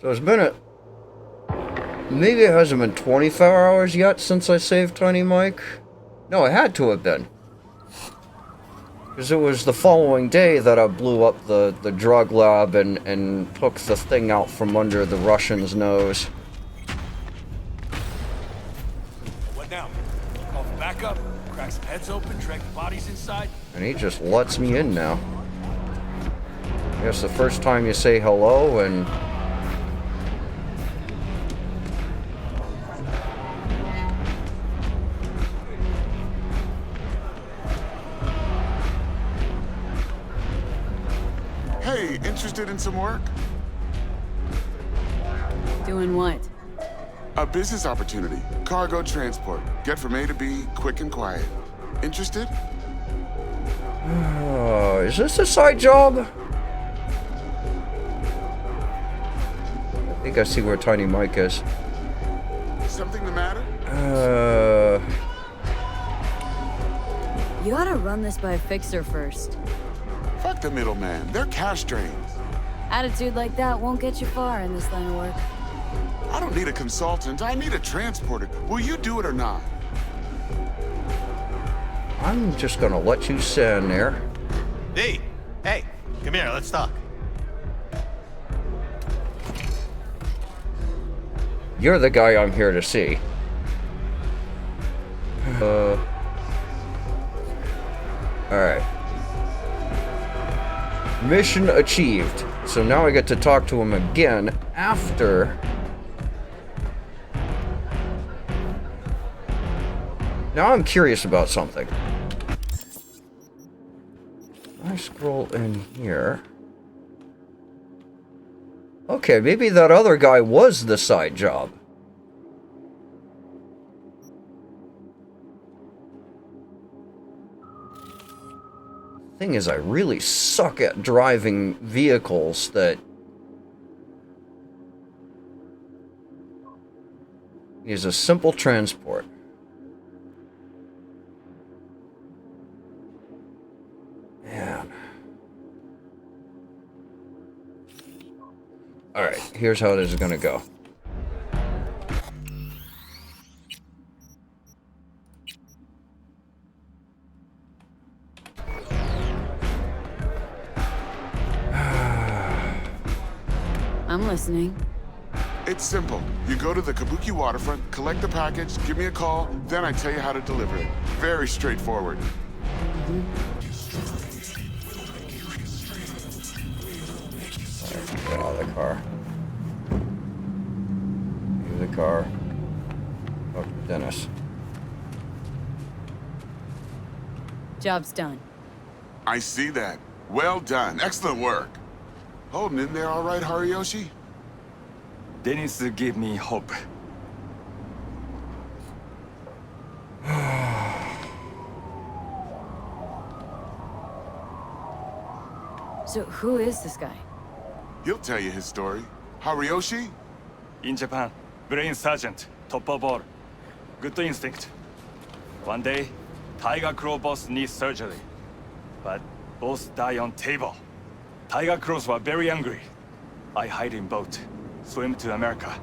So it's been maybe it hasn't been 24 hours yet since I saved Tiny Mike. No, it had to have been. Because it was the following day that I blew up the drug lab and took the thing out from under the Russian's nose. What now? Call for backup, crack some heads open, drag the bodies inside. And he just lets me in now. I guess the first time you say hello and... Hey, interested in some work? Doing what? A business opportunity. Cargo transport. Get from A to B, quick and quiet. Interested? Is this a side job? I think I see where Tiny Mike is. Something the matter? You ought to run this by a fixer first. Fuck the middleman. They're cash drains. Attitude like that won't get you far in this line of work. I don't need a consultant. I need a transporter. Will you do it or not? I'm just gonna let you stand there. V, hey, come here, let's talk. You're the guy I'm here to see. Alright. Mission achieved. So now I get to talk to him again after... Now I'm curious about something. I scroll in here. Okay, maybe that other guy was the side job. Thing is, I really suck at driving vehicles that use a simple transport. Man. Alright, here's how this is gonna go. I'm listening. It's simple. You go to the Kabuki waterfront, collect the package, give me a call, then I tell you how to deliver it. Very straightforward. Get out of the car. Leave the car. Talk to Dennis. Job's done. I see that. Well done. Excellent work. Holding in there all right, Hariyoshi? Dennis gave me hope. So who is this guy? He'll tell you his story. Hariyoshi? In Japan, brain sergeant, top of all. Good instinct. One day, Tiger Claw boss needs surgery. But boss die on table. Tiger Claws were very angry. I hide in boat, swim to America.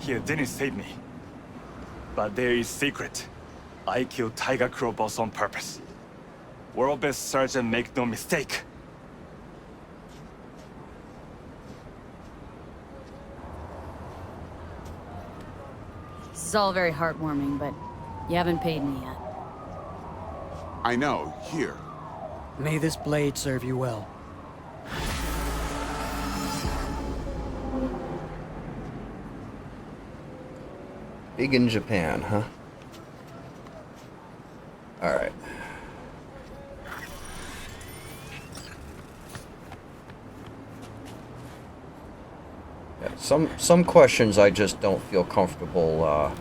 Here, Dennis saved me. But there is secret. I killed Tiger Claw boss on purpose. World best surgeon, make no mistake. This is all very heartwarming, but you haven't paid me yet. I know. Here. May this blade serve you well. Big in Japan, huh? Alright. Yeah, some questions I just don't feel comfortable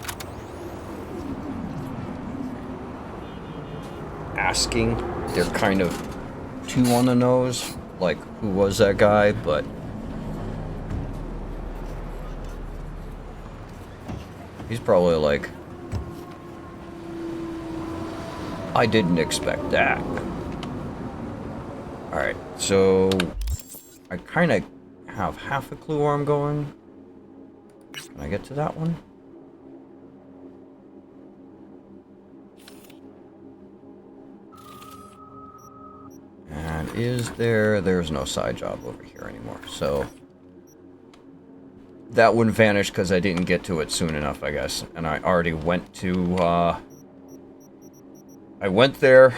asking. They're kind of too on the nose, like who was that guy, but he's probably like, I didn't expect that. Alright, so I kind of have half a clue where I'm going. Can I get to that one? And is there... There's no side job over here anymore, so... That wouldn't vanish because I didn't get to it soon enough, I guess. And I already went to, I went there,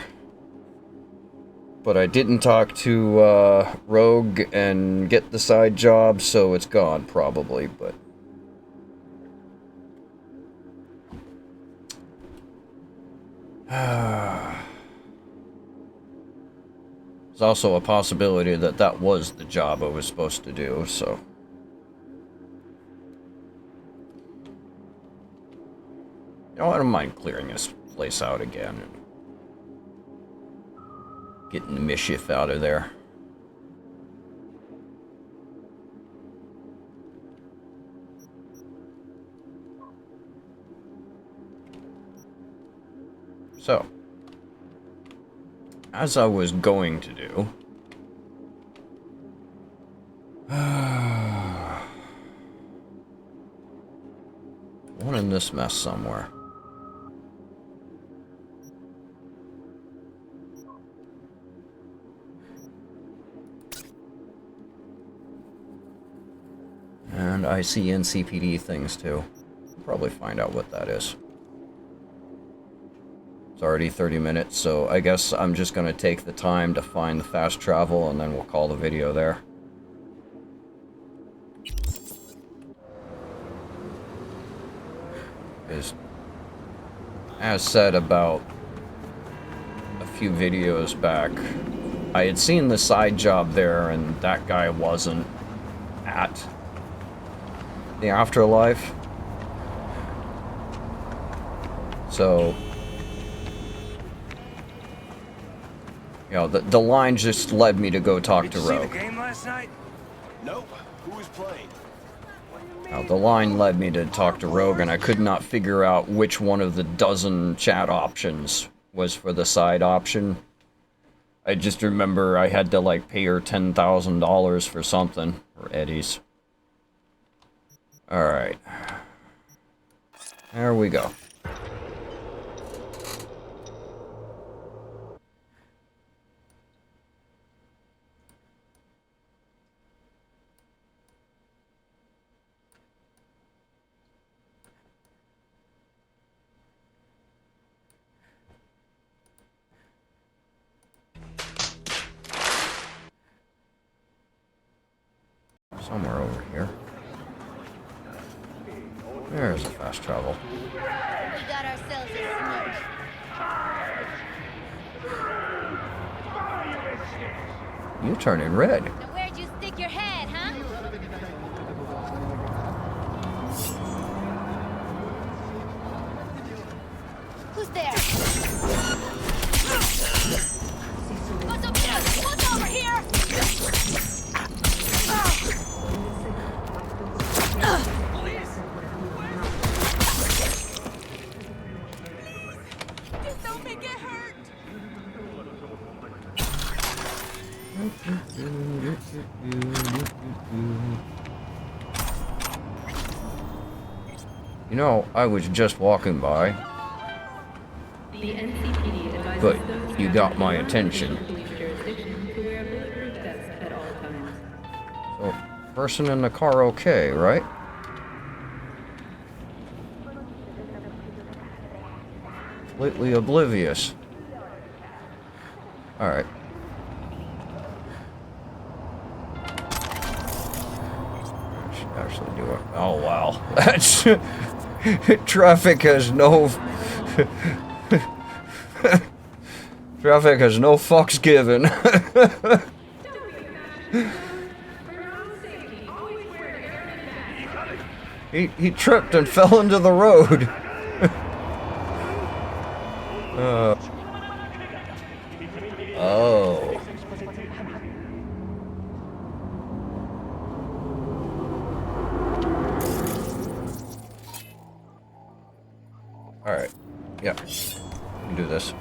but I didn't talk to, Rogue and get the side job, so it's gone, probably, but... There's also a possibility that that was the job I was supposed to do, so... You know, I don't mind clearing this place out again and getting the mischief out of there. So, as I was going to do, one in this mess somewhere. And I see NCPD things too. Probably find out what that is. It's already 30 minutes, so I guess I'm just gonna take the time to find the fast travel and then we'll call the video there. As said about a few videos back, I had seen the side job there and that guy wasn't at the Afterlife. So, you know, the line just led me to go talk to Rogue. See the game last night? Nope. Who was playing? Now, the line led me to talk to Rogue, and I could not figure out which one of the dozen chat options was for the side option. I just remember I had to, like, pay her $10,000 for something, or Eddie's. Alright. There we go. Somewhere over here. There's a fast travel. We got ourselves a snitch. You turning red. Now where'd you stick your head, huh? Who's there? What's up there? What's over here? Just don't make it hurt. You know, I was just walking by, but you got my attention. So, person in the car okay, right? Completely oblivious. Alright. I should actually do it. Oh wow. That's... Traffic has no... Traffic has no fucks given. He tripped and fell into the road. Oh. Alright. Yeah. We can do this.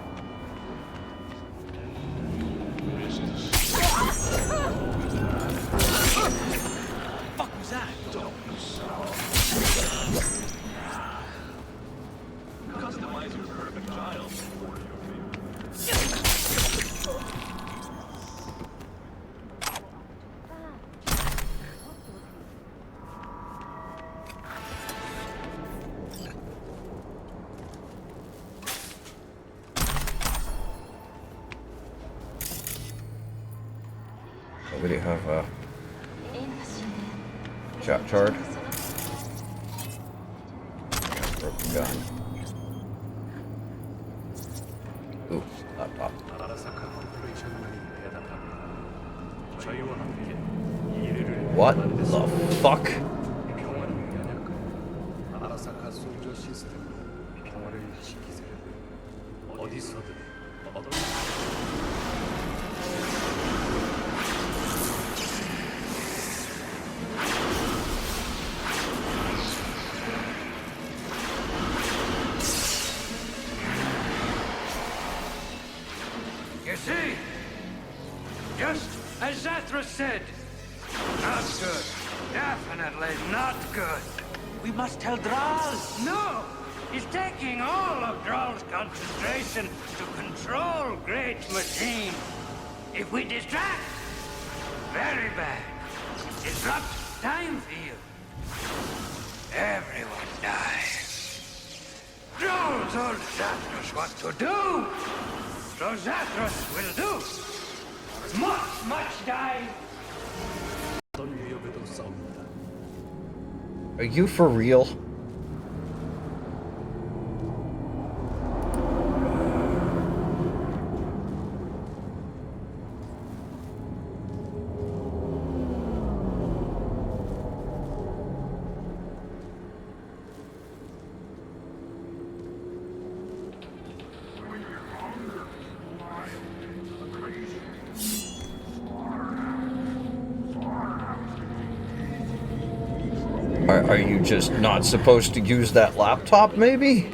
Nobody have a chat chart? Broken gun. Ooh, laptop. What the fuck? You see? Just as Zathra said. Not good. Definitely not good. We must tell Dral. No! He's taking all of Dral's concentration to control Great Machine. If we distract, very bad. Disrupt time field. Everyone dies. Dral told Zathras what to do. So Zathras will do. Much die. Are you for real? Are you just not supposed to use that laptop, maybe?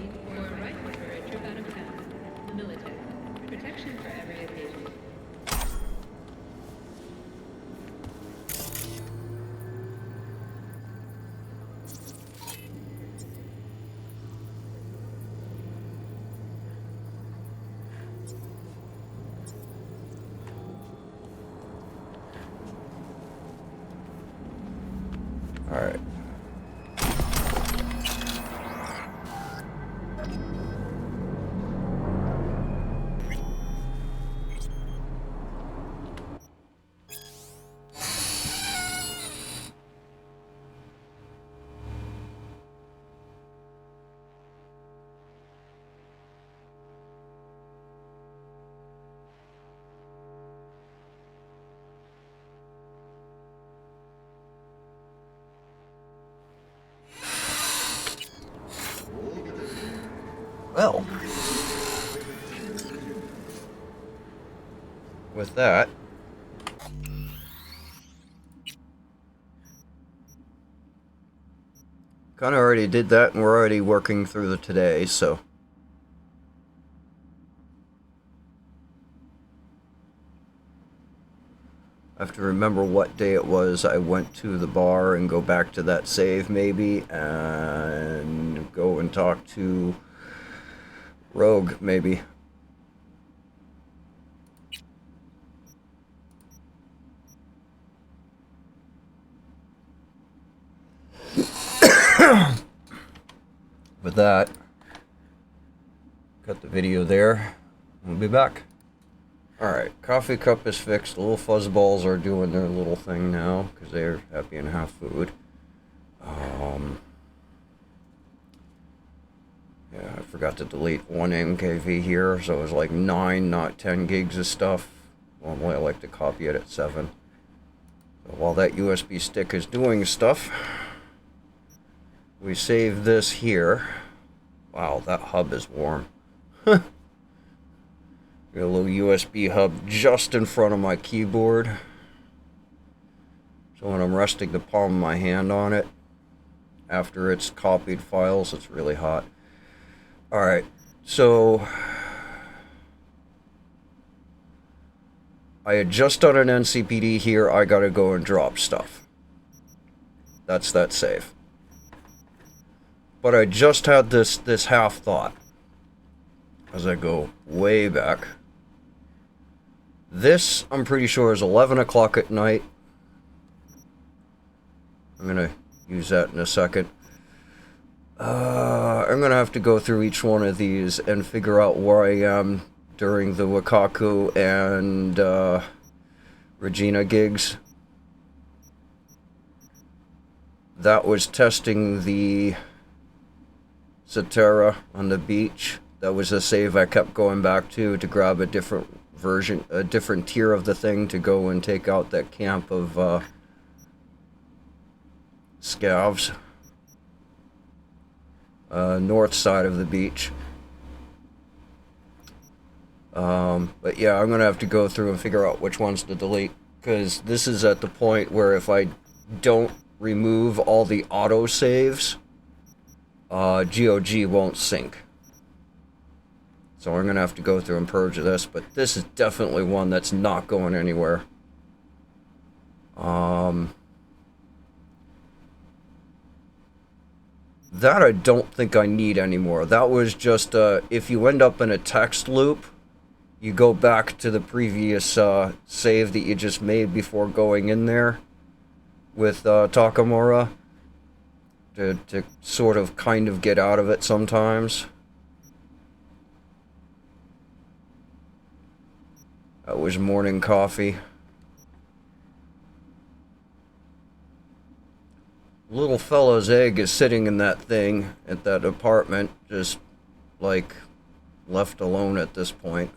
All right. Well, with that, kind of already did that, and we're already working through the today, so. I have to remember what day it was I went to the bar and go back to that save, maybe, and go and talk to Rogue, maybe. With that, cut the video there. We'll be back. Alright, coffee cup is fixed. The little fuzzballs are doing their little thing now because they're happy and have food. Yeah, I forgot to delete one MKV here, so it was like 9, not 10 gigs of stuff. Normally I like to copy it at 7. So while that USB stick is doing stuff, we save this here. Wow, that hub is warm. Got a little USB hub just in front of my keyboard. So when I'm resting the palm of my hand on it, after it's copied files, it's really hot. Alright, so I had just done an NCPD here. I gotta go and drop stuff. That's that save. But I just had this half thought as I go way back. This, I'm pretty sure, is 11 o'clock at night. I'm gonna use that in a second. I'm gonna have to go through each one of these and figure out where I am during the Wakaku and Regina gigs. That was testing the Cetera on the beach. That was a save I kept going back to grab a different version, a different tier of the thing to go and take out that camp of scavs. North side of the beach. But yeah, I'm gonna have to go through and figure out which ones to delete, because this is at the point where if I don't remove all the auto saves, GOG won't sync. So I'm gonna have to go through and purge this, but this is definitely one that's not going anywhere. That I don't think I need anymore. That was just, if you end up in a text loop, you go back to the previous save that you just made before going in there with Takamura to sort of kind of get out of it sometimes. That was morning coffee. Little fella's egg is sitting in that thing at that apartment, just like left alone at this point.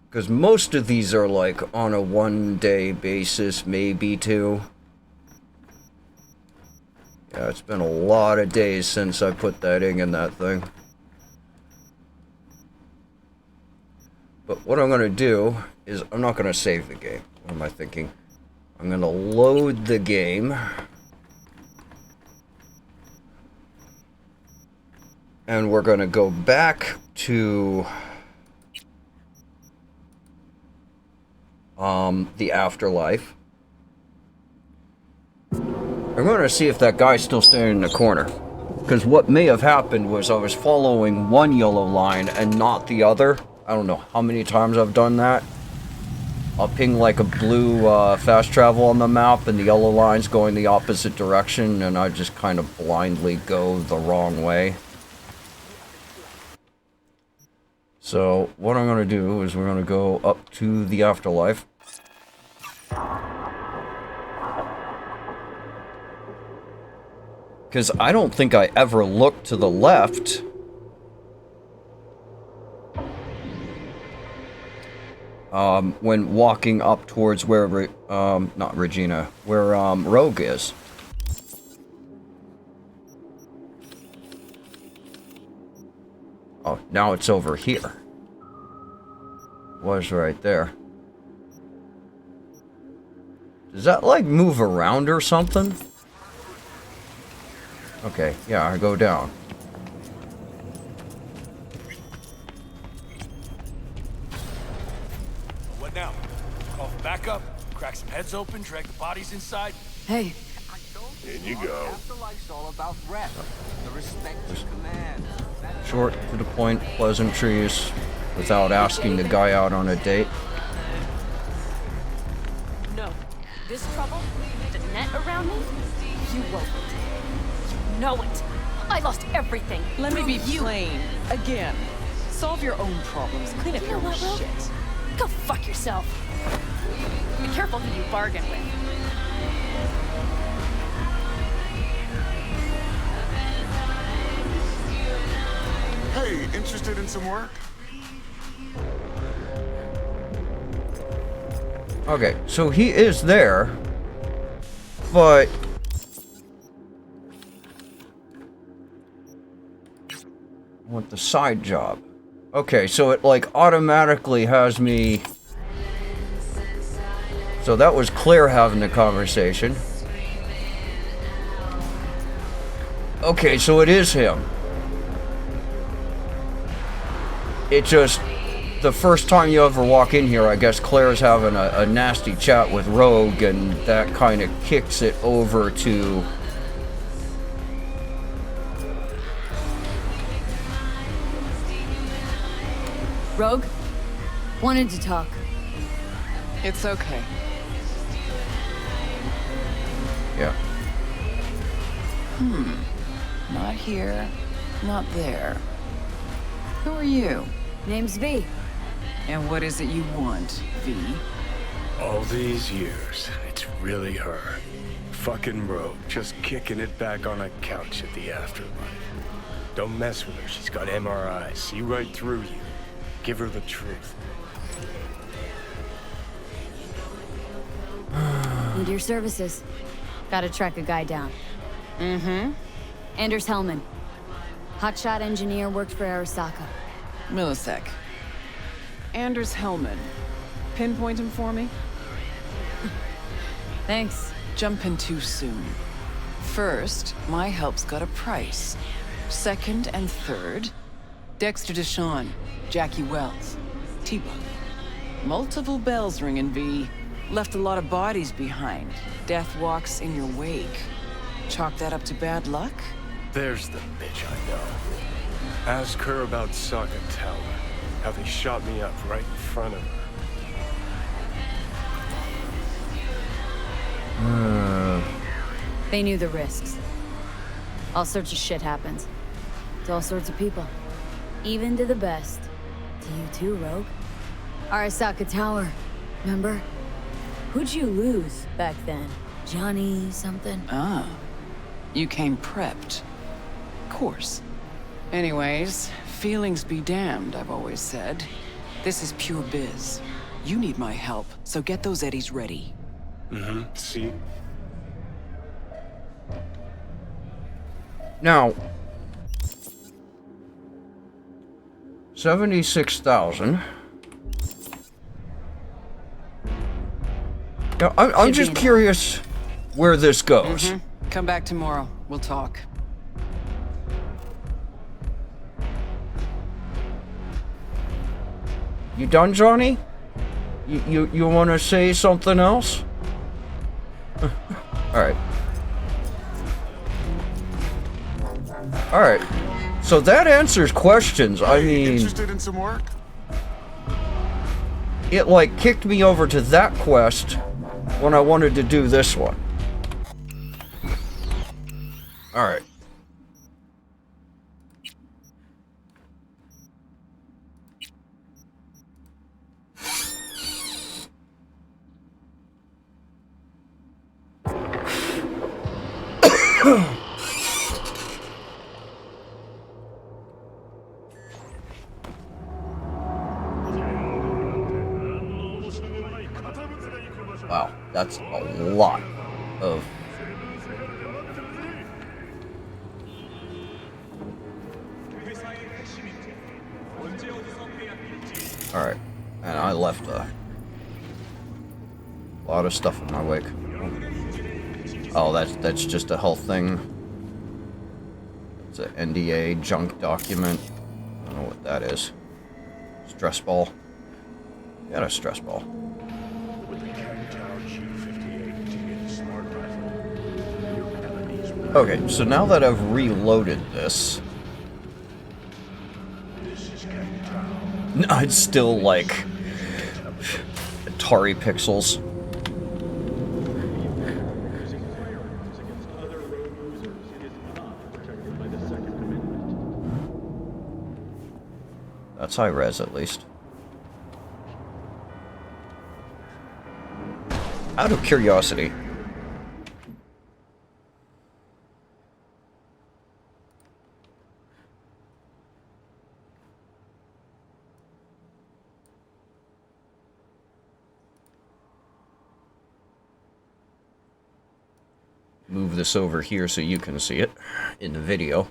Because most of these are like on a 1-day basis, maybe 2. Yeah, it's been a lot of days since I put that egg in that thing. But what I'm going to do is I'm not going to save the game. What am I thinking? I'm going to load the game. And we're going to go back to the Afterlife. I'm going to see if that guy's still standing in the corner. Because what may have happened was I was following one yellow line and not the other. I don't know how many times I've done that. I'll ping like a blue fast travel on the map and the yellow line's going the opposite direction and I just kind of blindly go the wrong way. So what I'm going to do is we're going to go up to the Afterlife. Because I don't think I ever looked to the left. When walking up towards where, not Regina, where, Rogue is. Oh, now it's over here. Was right there. Does that, like, move around or something? Okay, yeah, I go down. What now? Call for backup, crack some heads open, drag the bodies inside. Hey, In you go. Afterlife's all about rep. The respect to command. Short, to the point, pleasantries, without asking the guy out on a date. No. This trouble, the net around me, you won't. You know it. I lost everything. Let me be you. plain. Again. Solve your own problems. Clean up You your know own what, Will? shit. Go fuck yourself. Be careful who you bargain with. Hey, interested in some work? Okay, so he is there, but I want the side job. Okay, so it like automatically has me. So that was Claire having the conversation. Okay, so it is him. It just, the first time you ever walk in here, I guess Claire's having a nasty chat with Rogue, and that kind of kicks it over to... Rogue? Wanted to talk. It's okay. Yeah. Not here, not there. Who are you? Name's V. And what is it you want, V? All these years, it's really her. Fucking rogue, just kicking it back on a couch at the Afterlife. Don't mess with her, she's got MRIs, see right through you. Give her the truth. Need your services. Gotta track a guy down. Mm-hmm. Anders Hellman. Hotshot engineer, worked for Arasaka. Millisec. Anders Hellman. Pinpoint him for me? Thanks. Jumping too soon. First, my help's got a price. Second and third, Dexter Deshawn, Jackie Wells, T-Bug. Multiple bells ringing, V. Left a lot of bodies behind. Death walks in your wake. Chalk that up to bad luck? There's the bitch I know. Ask her about Saka Tower. How they shot me up right in front of her. They knew the risks. All sorts of shit happens. To all sorts of people. Even to the best. To you too, Rogue. Arasaka Tower. Remember? Who'd you lose back then? Johnny something? Ah. You came prepped. Course. Anyways, feelings be damned, I've always said. This is pure biz. You need my help, so get those eddies ready. Mm-hmm, see? Now, 76,000. Now, I'm just curious where this goes. Mm-hmm. Come back tomorrow. We'll talk. You done, Johnny? You want to say something else? Alright. Alright. So that answers questions. I mean... Interested in some work? It, like, kicked me over to that quest when I wanted to do this one. Alright. Wow, that's a lot of... Alright, and I left a lot of stuff in my wake. Oh, that's just a health thing. It's an NDA junk document. I don't know what that is. Stress ball. Got a stress ball. Okay, so now that I've reloaded this, it's still like Atari pixels. That's high res, at least. Out of curiosity, move this over here so you can see it in the video.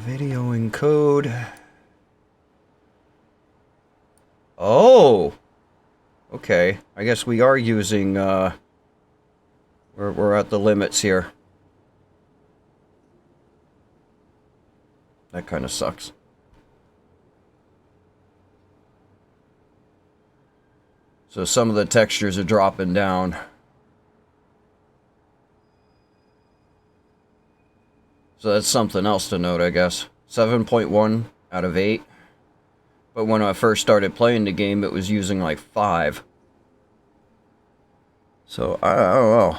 Video encode. Oh! Okay, I guess we are using, we're at the limits here. That kind of sucks. So some of the textures are dropping down. So that's something else to note, I guess. 7.1 out of 8. But when I first started playing the game, it was using like 5. So, I don't know.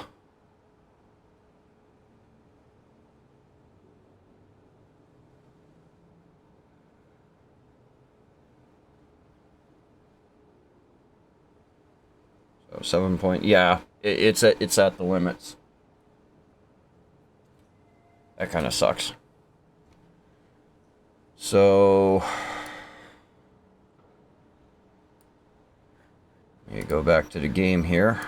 7 point. Yeah, it's at the limits. That kind of sucks. So you go back to the game here.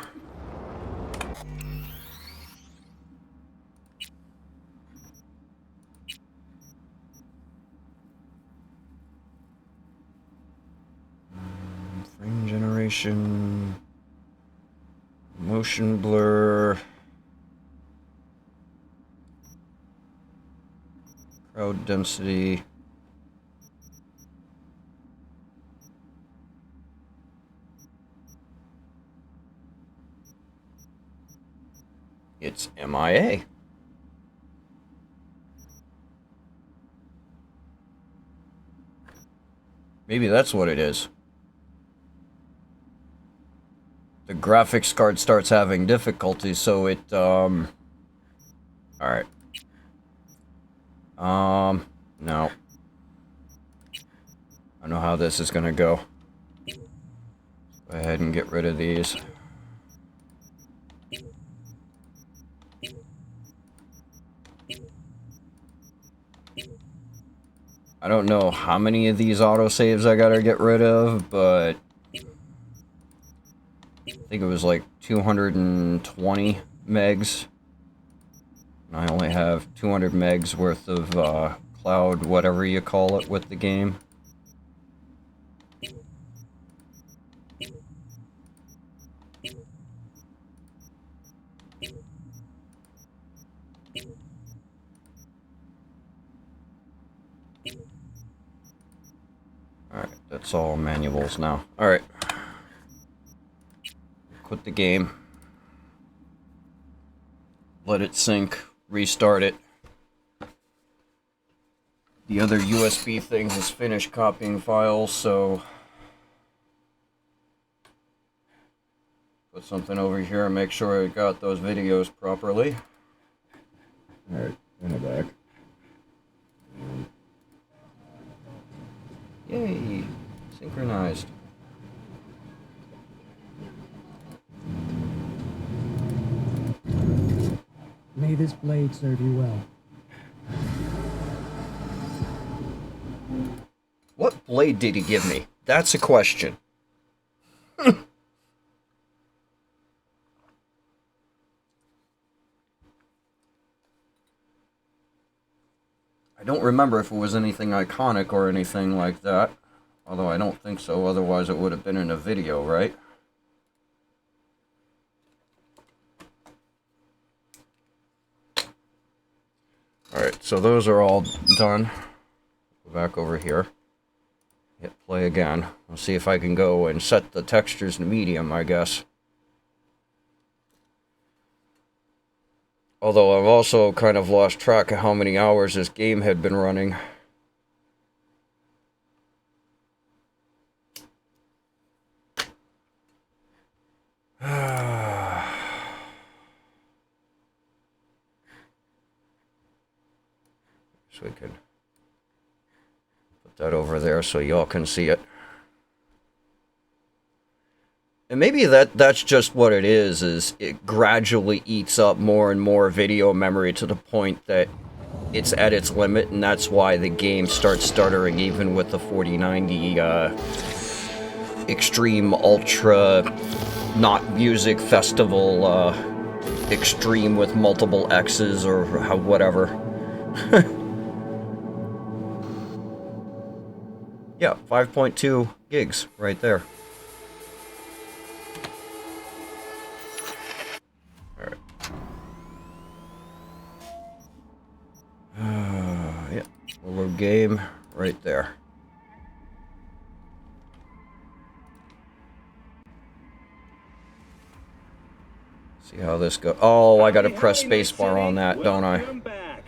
Frame generation, motion blur, crowd density. It's MIA. Maybe that's what it is. The graphics card starts having difficulty, so it, alright. No. I know how this is gonna go. Go ahead and get rid of these. I don't know how many of these autosaves I gotta get rid of, but I think it was like 220 megs. And I only have 200 megs worth of cloud, whatever you call it, with the game. Alright, that's all manuals now. Alright. Quit the game. Let it sync. Restart it. The other USB thing has finished copying files, so put something over here and make sure I got those videos properly. Alright, in the back. Yay! Synchronized. May this blade serve you well. What blade did he give me? That's a question. I don't remember if it was anything iconic or anything like that. Although I don't think so, otherwise it would have been in a video, right? Alright, so those are all done. Go back over here. Hit play again. We'll see if I can go and set the textures to medium, I guess. Although I've also kind of lost track of how many hours this game had been running. So we could put that over there so y'all can see it. And maybe that's just what it is it gradually eats up more and more video memory to the point that it's at its limit, and that's why the game starts stuttering even with the 4090 Extreme Ultra not music festival extreme with multiple X's or whatever. Yeah, 5.2 gigs right there. Alright. Yeah, little game right there. See how this goes. Oh, I gotta press spacebar on that, don't I?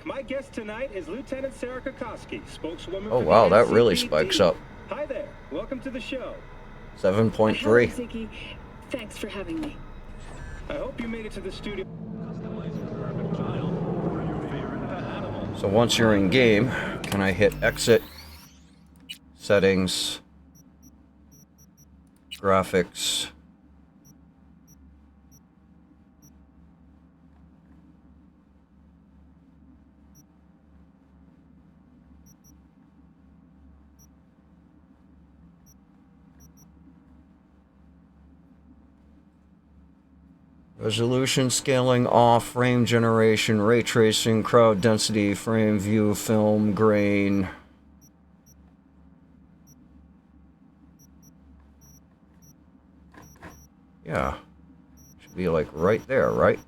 My guest tonight is Lieutenant Sarah Kokoski, spokeswoman. Oh wow, that really spikes up. Hi there. Welcome to the show. 7.3. Hello, Ziggy. Thanks for having me. I hope you made it to the studio. So once you're in game, can I hit exit, settings, graphics, Resolution scaling off, frame generation, ray tracing, crowd density, frame view, film, grain. Yeah. Should be like right there, right?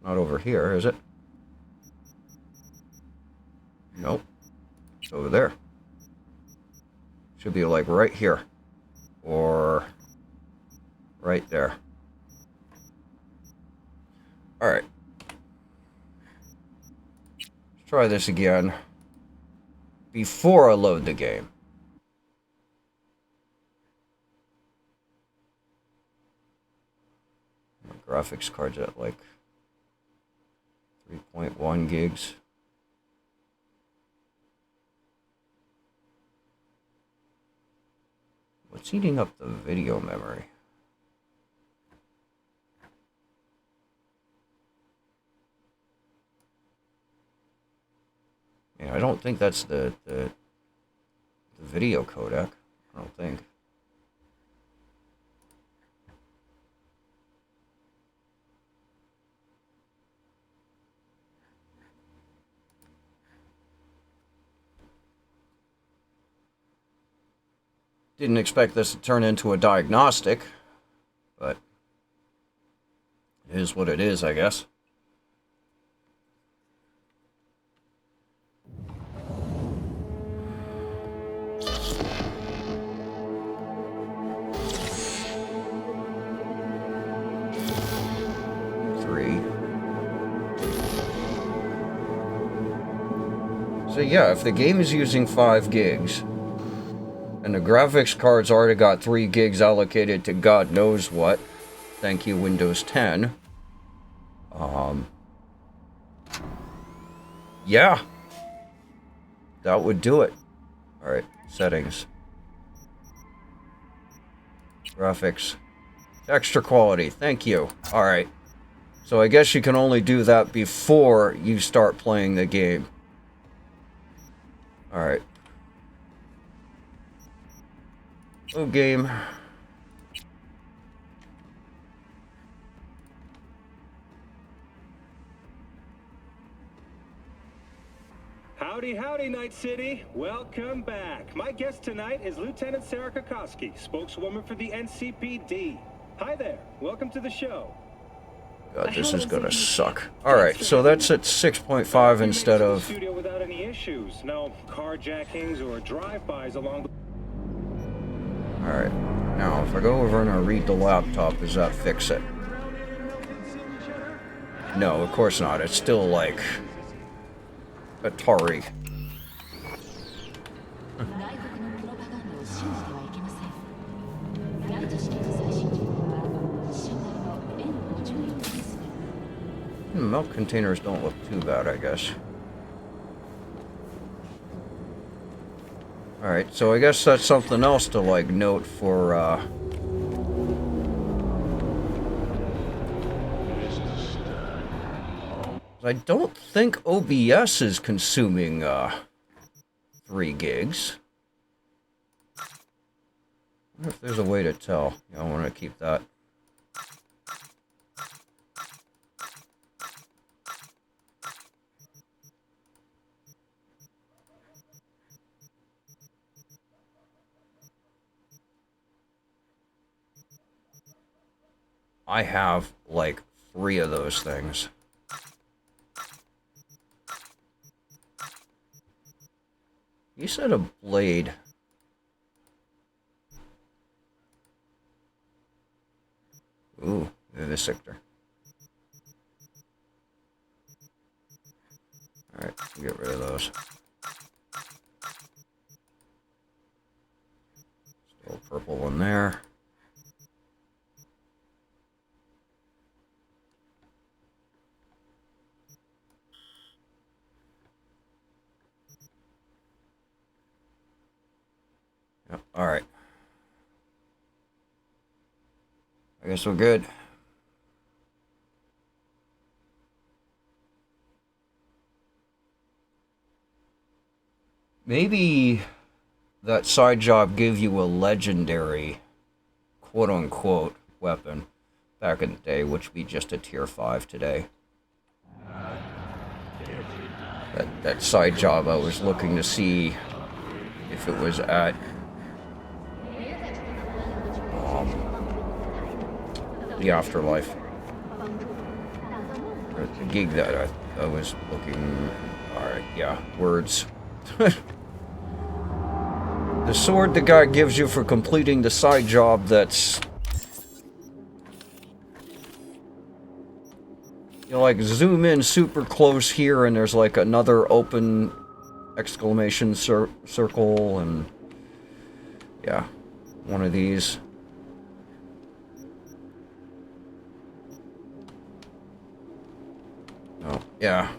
Not over here, is it? Nope. It's over there. Should be like right here. Or right there. Alright. Let's try this again. Before I load the game. My graphics card's at like 3.1 gigs. What's eating up the video memory? Yeah, I don't think that's the video codec. I don't think. Didn't expect this to turn into a diagnostic, but it is what it is, I guess. So yeah, if the game is using 5 gigs, and the graphics card's already got 3 gigs allocated to God knows what, thank you Windows 10, yeah, that would do it. Alright, settings. Graphics. Texture quality, thank you. Alright, so I guess you can only do that before you start playing the game. Alright. Oh, game. Howdy, howdy, Night City. Welcome back. My guest tonight is Lieutenant Sarah Kokoski, spokeswoman for the NCPD. Hi there. Welcome to the show. God, this is gonna suck. Alright, so that's at 6.5 instead of... Studio without any issues. No carjackings or drive-bys along the... Alright, now if I go over and I read the laptop, does that fix it? No, of course not. It's still like... Atari. Milk containers don't look too bad, I guess. Alright, so I guess that's something else to, like, note for, I don't think OBS is consuming, 3 gigs. I wonder if there's a way to tell. Yeah, I want to keep that. I have, like, 3 of those things. You said a blade. Ooh, vivisector. Alright, get rid of those. Still a purple one there. Yep, alright. I guess we're good. Maybe that side job gave you a legendary, quote-unquote, weapon back in the day, which would be just a tier 5 today. That side job, I was looking to see if it was at the Afterlife. Or the gig that I was looking... Alright, yeah, words. The sword the guy gives you for completing the side job that's... You like zoom in super close here and there's like another open exclamation circle and... Yeah, one of these. Oh, yeah.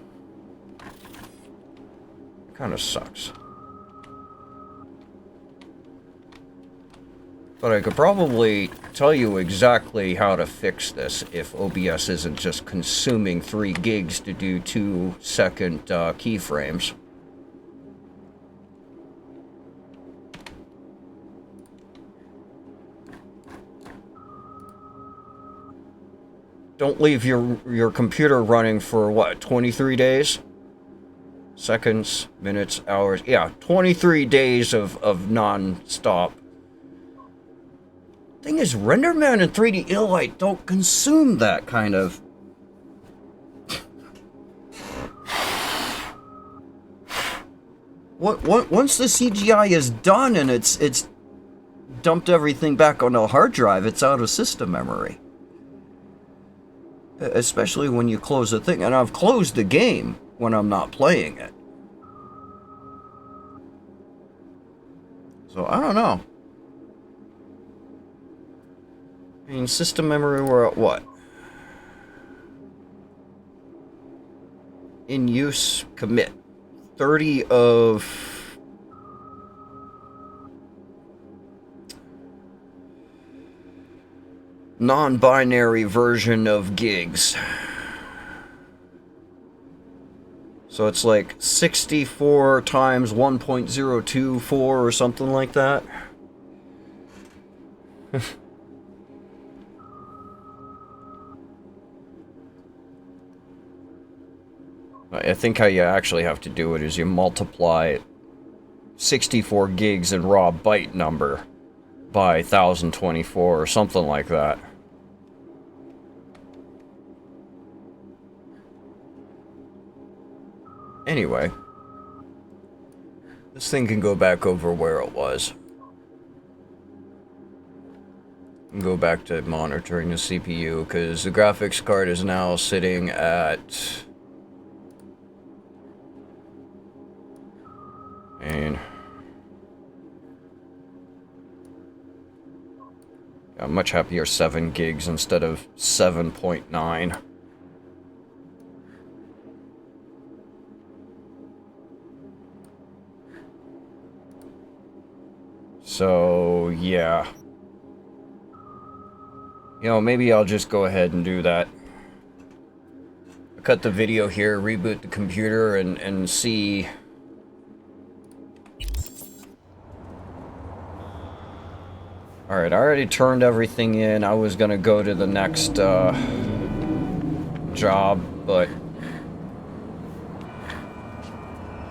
Kind of sucks. But I could probably tell you exactly how to fix this if OBS isn't just consuming 3 gigs to do 2-second keyframes. Don't leave your computer running for, what, 23 days? Seconds, minutes, hours. Yeah, 23 days of non-stop. Thing is, RenderMan and 3D Illite don't consume that kind of... Once the CGI is done and it's dumped everything back on a hard drive, it's out of system memory. Especially when you close the thing. And I've closed the game when I'm not playing it. So, I don't know. I mean, system memory, we're at what? In use, commit. 30 of... non-binary version of gigs. So it's like 64 times 1.024 or something like that. I think how you actually have to do it is you multiply 64 gigs in raw byte number by 1024 or something like that. Anyway, this thing can go back over where it was. And go back to monitoring the CPU, because the graphics card is now sitting at... And... I'm much happier 7 gigs instead of 7.9. So, yeah. You know, maybe I'll just go ahead and do that. Cut the video here, reboot the computer, and see... Alright, I already turned everything in. I was gonna go to the next, job, but...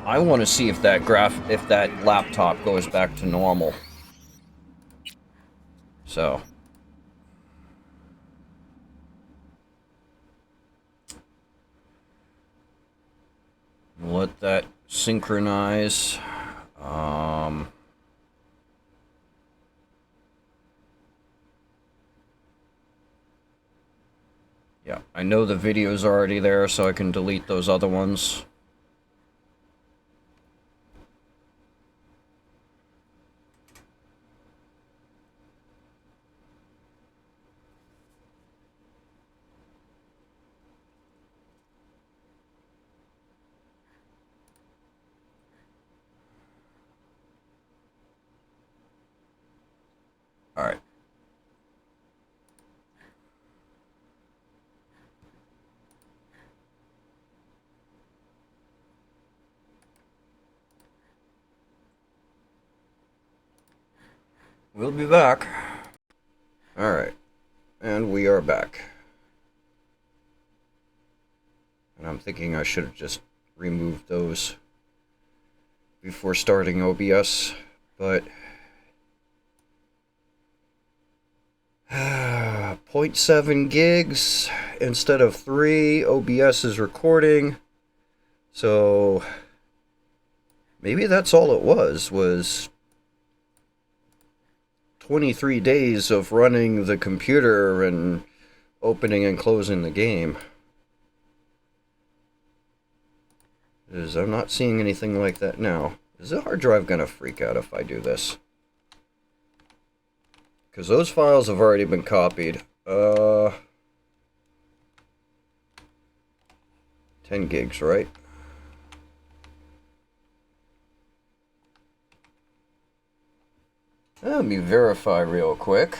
I want to see if that laptop goes back to normal. So... let that synchronize. Yeah, I know the video's already there, so I can delete those other ones. Alright. We'll be back. Alright. And we are back. And I'm thinking I should have just removed those before starting OBS, but 0.7 gigs instead of 3. OBS is recording, so maybe that's all it was 23 days of running the computer and opening and closing the game. Because I'm not seeing anything like that now. Is the hard drive gonna freak out if I do this? Because those files have already been copied. 10 gigs, right? Let me verify real quick.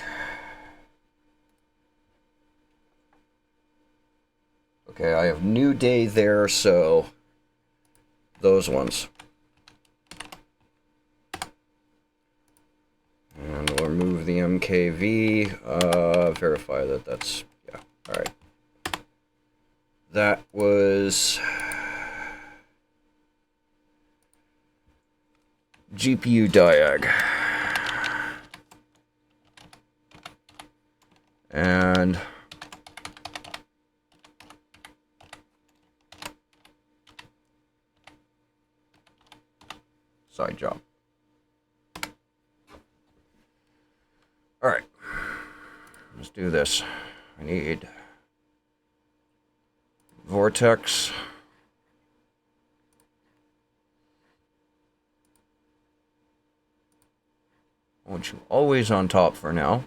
Okay, I have New Day there, so those ones. And we'll remove the MKV, verify that that's, yeah, alright. That was GPU diag. And side job. Alright, let's do this. I need Vortex. I want you always on top for now.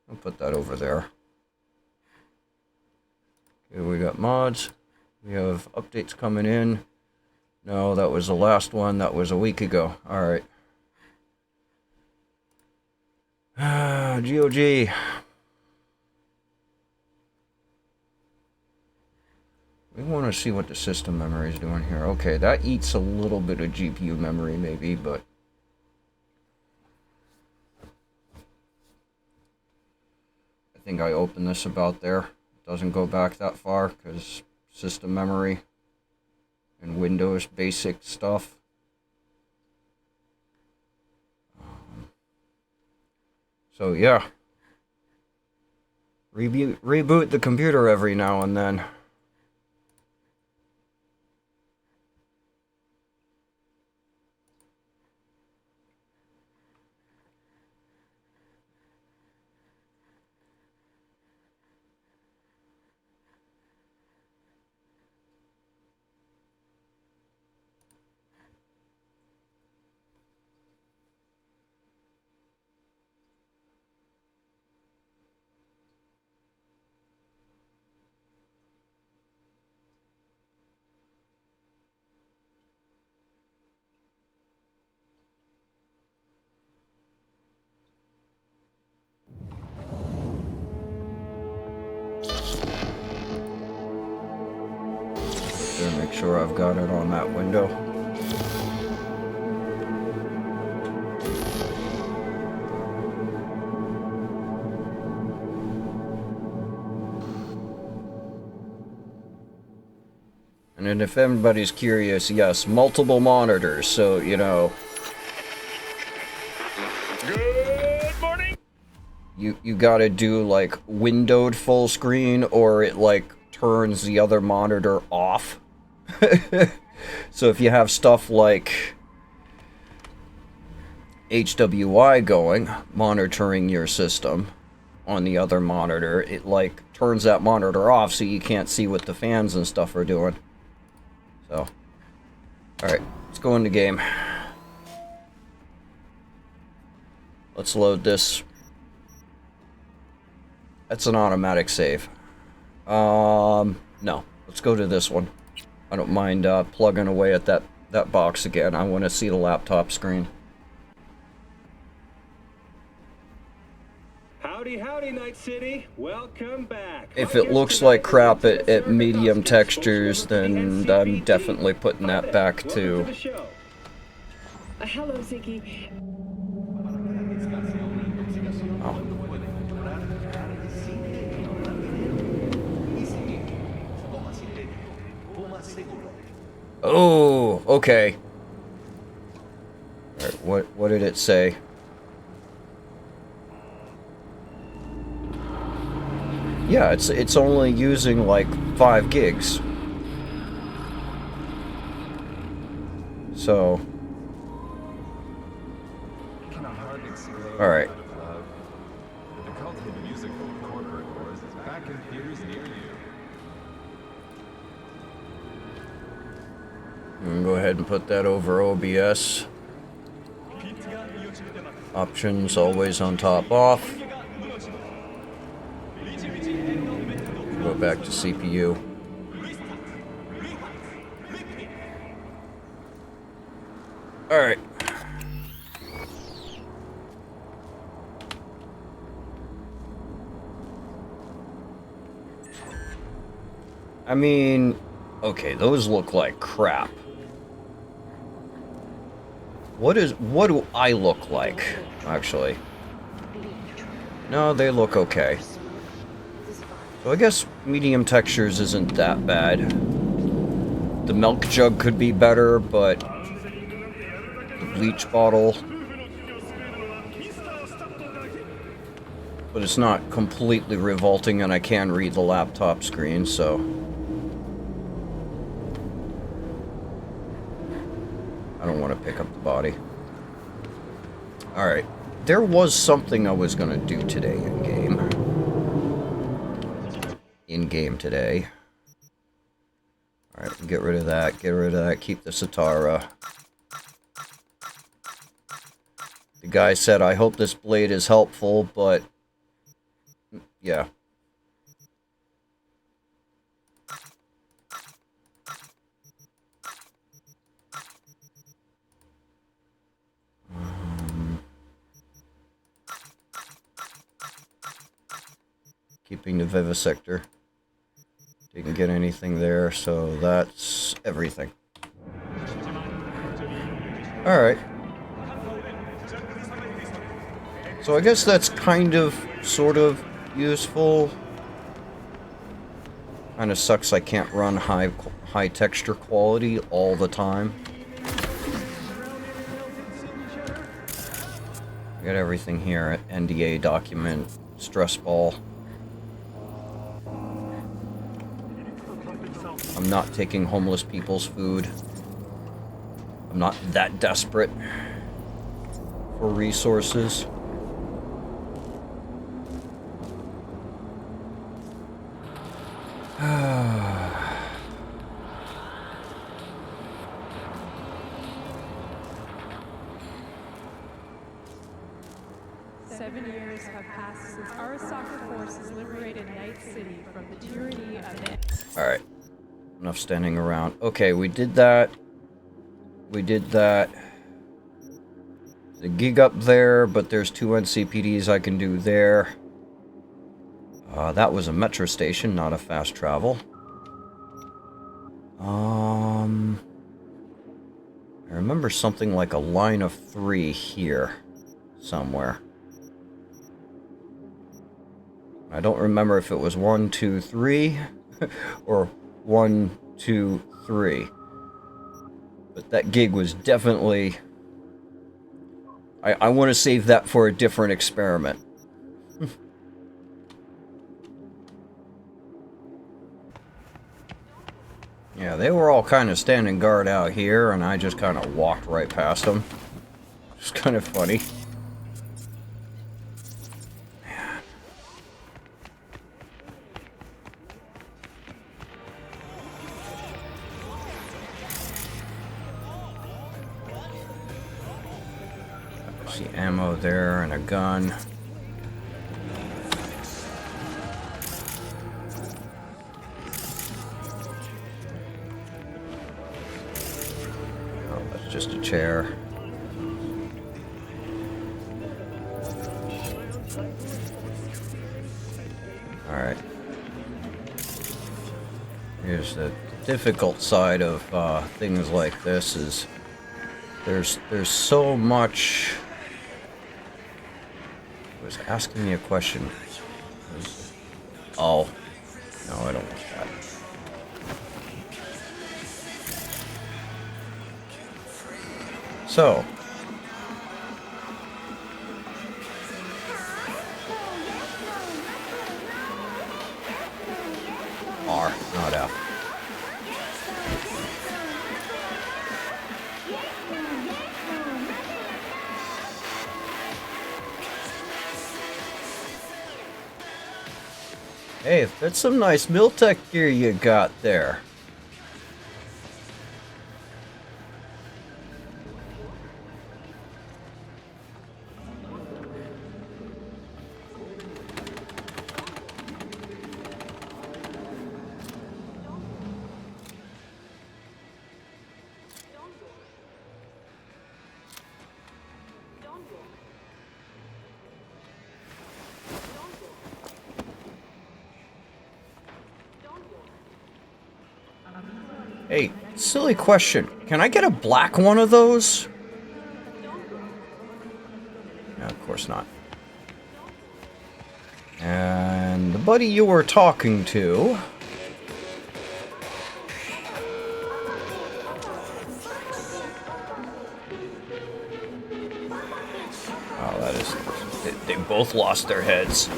I'll put that over there. Okay, we got mods. We have updates coming in. No, that was the last one. That was a week ago. Alright. GOG. We want to see what the system memory is doing here. Okay, that eats a little bit of GPU memory maybe, but I think I opened this about there. It doesn't go back that far because system memory and Windows basic stuff. So yeah, reboot the computer every now and then. Make sure I've got it on that window. And then if anybody's curious, yes, multiple monitors, so, you know. Good morning! You gotta do, like, windowed full screen, or it, like, turns the other monitor off. So if you have stuff like HWI going, monitoring your system on the other monitor, it like turns that monitor off so you can't see what the fans and stuff are doing. So, alright, let's go in the game. Let's load this. That's an automatic save. No, let's go to this one. I don't mind plugging away at that box again. I want to see the laptop screen. Howdy, howdy, Night City. Welcome back. If it looks like crap at medium textures, then I'm definitely putting that back to Hello, Ziggy. Oh, okay. Alright, what did it say? Yeah, it's only using like 5 gigs. So, alright. Go ahead and put that over OBS. Options always on top off. Go back to CPU. Alright. I mean, okay, those look like crap. What do I look like, actually? No, they look okay. So I guess medium textures isn't that bad. The milk jug could be better, but the bleach bottle. But it's not completely revolting, and I can read the laptop screen, so. I don't want to pick up the body. Alright. There was something I was going to do today in-game. In-game today. Alright, get rid of that, get rid of that, keep the Satara. The guy said, I hope this blade is helpful, but... yeah. Keeping the vivisector. Didn't get anything there, so that's everything. Alright. So I guess that's kind of, sort of, useful. Kind of sucks I can't run high texture quality all the time. Got everything here. NDA document, stress ball. I'm not taking homeless people's food. I'm not that desperate for resources. Since Arasaka forces liberated Night City from the tyranny of the... Alright. Enough standing around. Okay, we did that. We did that. The gig up there, but there's 2 NCPDs I can do there. That was a metro station, not a fast travel. I remember something like a line of 3 here. Somewhere. I don't remember if it was 1, 2, 3 or 1, 2, 3. But that gig was definitely... I want to save that for a different experiment. Yeah, they were all kind of standing guard out here, and I just kind of walked right past them. It's kind of funny. See ammo there and a gun. Oh, that's just a chair. Alright. Here's the difficult side of things like this is there's so much... was asking me a question. Oh. No, I don't want that. So. R, not F. Hey, that's some nice Miltech gear you got there. Hey, silly question. Can I get a black one of those? No, of course not. And the buddy you were talking to... Oh, that is... They both lost their heads.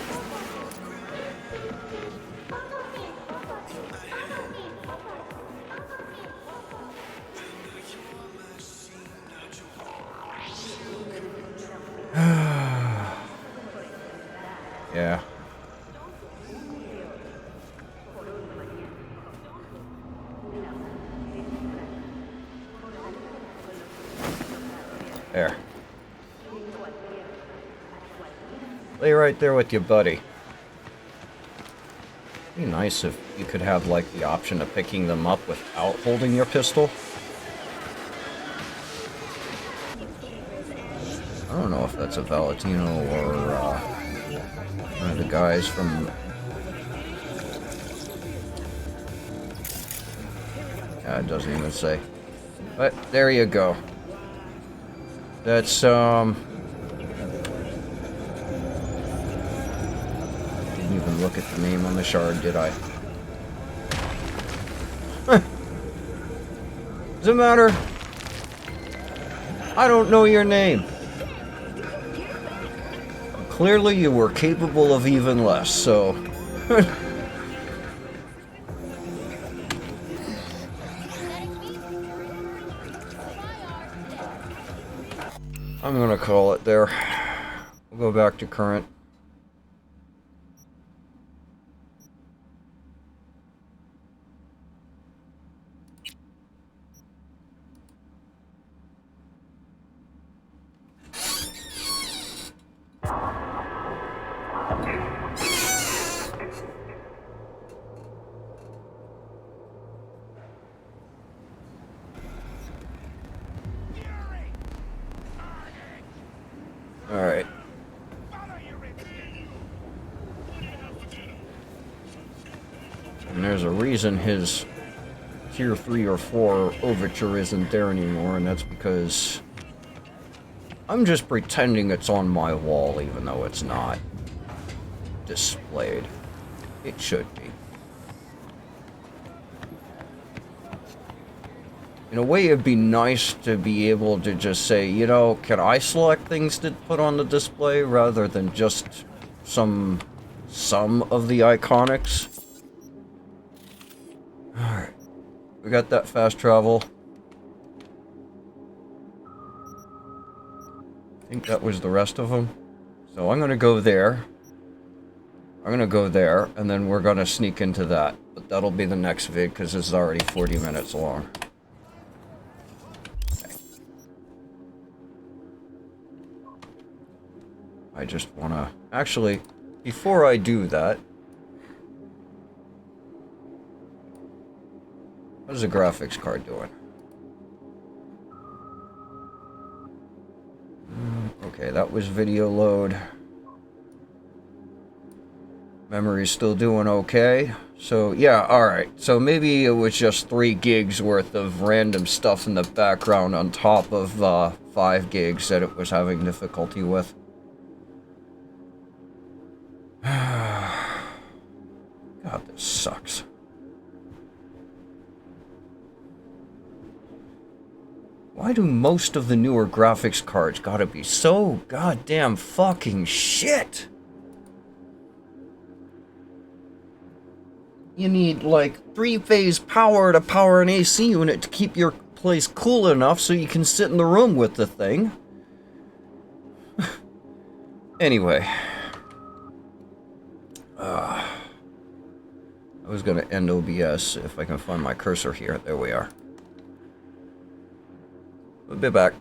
Yeah. There. Lay right there with your buddy. Be nice if you could have, like, the option of picking them up without holding your pistol. I don't know if that's a Valentino or, one of the guys from... Yeah, it doesn't even say. But, there you go. That's, didn't even look at the name on the shard, did I? Doesn't matter. I don't know your name. Clearly you were capable of even less, so... I'm gonna call it there. We'll go back to current. Alright. And there's a reason his tier 3 or 4 overture isn't there anymore, and that's because I'm just pretending it's on my wall even though it's not displayed. It should be. In a way, it'd be nice to be able to just say, you know, can I select things to put on the display rather than just some of the iconics? Alright. We got that fast travel. I think that was the rest of them. So I'm gonna go there. I'm gonna go there, and then we're gonna sneak into that. But that'll be the next vid, because this is already 40 minutes long. I just want to... Actually, before I do that... What is the graphics card doing? Okay, that was video load. Memory's still doing okay. So, yeah, alright. So maybe it was just 3 gigs worth of random stuff in the background on top of 5 gigs that it was having difficulty with. God, this sucks. Why do most of the newer graphics cards gotta be so goddamn fucking shit? You need like 3-phase power to power an AC unit to keep your place cool enough so you can sit in the room with the thing. Anyway. I was gonna end OBS if I can find my cursor here. There we are. We'll be back.